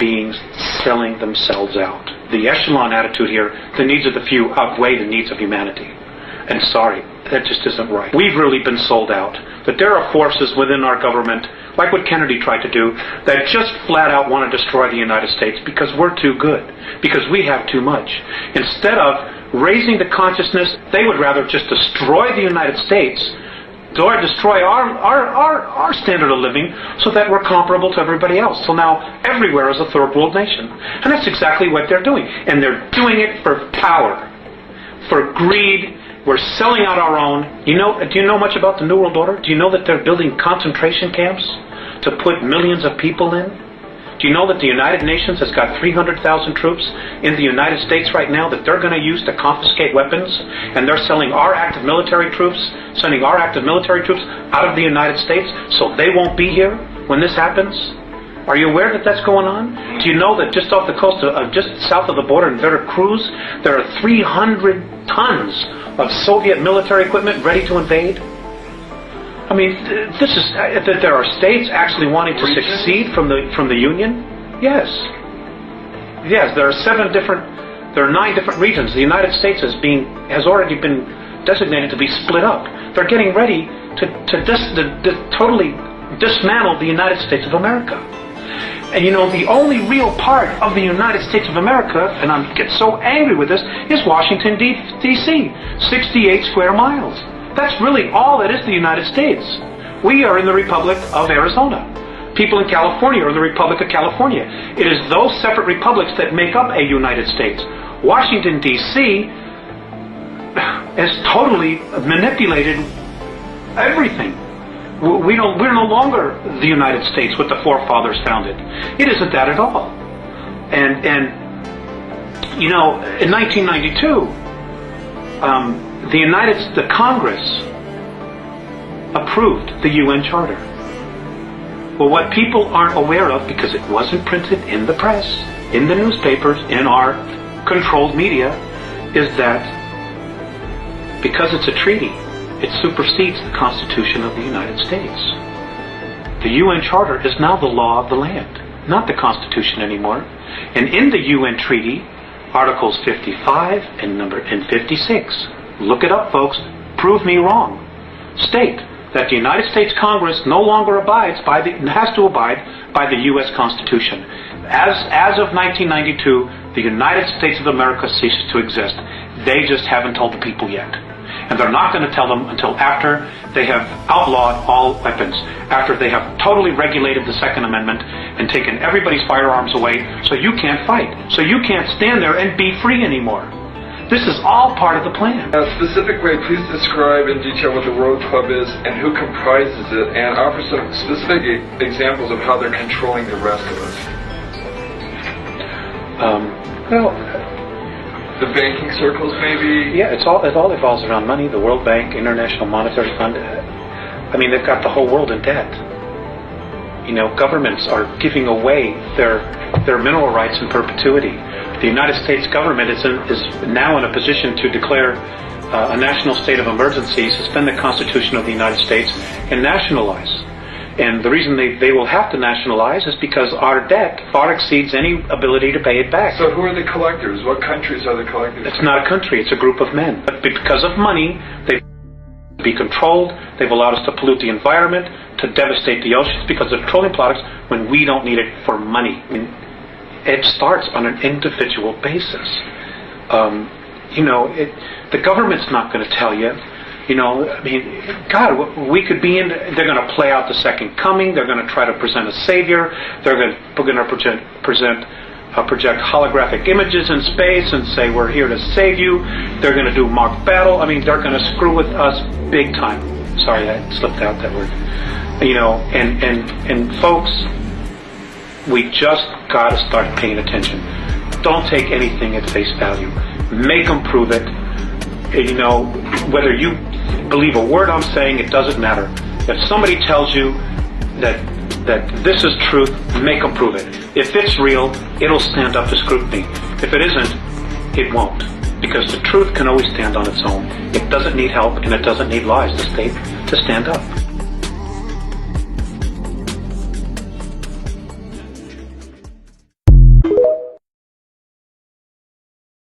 beings selling themselves out. The echelon attitude here, the needs of the few outweigh the needs of humanity. And sorry, that just isn't right. We've really been sold out. But there are forces within our government, like what Kennedy tried to do, that just flat out want to destroy the United States because we're too good, because we have too much. Instead of raising the consciousness, they would rather just destroy the United States, or destroy our standard of living so that we're comparable to everybody else. So now everywhere is a third world nation. And that's exactly what they're doing. And they're doing it for power, for greed. We're selling out our own. Do you know much about the New World Order? Do you know that they're building concentration camps to put millions of people in? Do you know that the United Nations has got 300,000 troops in the United States right now that they're going to use to confiscate weapons? And they're sending our active military troops out of the United States so they won't be here when this happens? Are you aware that that's going on? Do you know that just off the coast just south of the border in Veracruz, there are 300 tons of Soviet military equipment ready to invade? I mean, this is that there are states actually wanting to secede from the Union. Yes, there are 9 different regions. The United States has already been designated to be split up. They're getting ready to totally dismantle the United States of America. And the only real part of the United States of America, and I get so angry with this, is Washington, D.C., 68 square miles. That's really all that is the United States. We are in the Republic of Arizona. People in California are in the Republic of California. It is those separate republics that make up a United States. Washington, D.C. has totally manipulated everything. We're no longer the United States, what the forefathers founded. It isn't that at all. And in 1992, the Congress approved the UN Charter. Well, what people aren't aware of, because it wasn't printed in the press, in the newspapers, in our controlled media, is that because it's a treaty, it supersedes the Constitution of the United States. The UN Charter is now the law of the land, not the Constitution anymore. And in the UN Treaty, Articles 55 and 56, look it up, folks, prove me wrong, state that the United States Congress no longer has to abide by the U.S. Constitution. As of 1992, the United States of America ceases to exist. They just haven't told the people yet. And they're not going to tell them until after they have outlawed all weapons, after they have totally regulated the Second Amendment and taken everybody's firearms away, so you can't fight, so you can't stand there and be free anymore. This is all part of the plan. In a specific way, please describe in detail what the Road Club is and who comprises it, and offer some specific examples of how they're controlling the rest of us. The banking circles, maybe? Yeah, it all evolves around money. The World Bank, International Monetary Fund. I mean, they've got the whole world in debt. Governments are giving away their mineral rights in perpetuity. The United States government is now in a position to declare a national state of emergency, suspend the Constitution of the United States, and nationalize. And the reason they will have to nationalize is because our debt far exceeds any ability to pay it back. So who are the collectors? What countries are the collectors? It's not a country, it's a group of men. But because of money, they've be controlled, they've allowed us to pollute the environment, to devastate the oceans because of petroleum products when we don't need it for money. I mean, it starts on an individual basis. The government's not going to tell you. God, we could be in. They're going to play out the second coming. They're going to try to present a savior. They're going to project holographic images in space and say we're here to save you. They're going to do mock battle. I mean, they're going to screw with us big time. Sorry, I slipped out that word. And folks, we just got to start paying attention. Don't take anything at face value. Make them prove it. Whether you believe a word I'm saying, it doesn't matter. If somebody tells you that this is truth, make them prove it. If it's real, it'll stand up to scrutiny. If it isn't, it won't. Because the truth can always stand on its own. It doesn't need help and it doesn't need lies to stand up.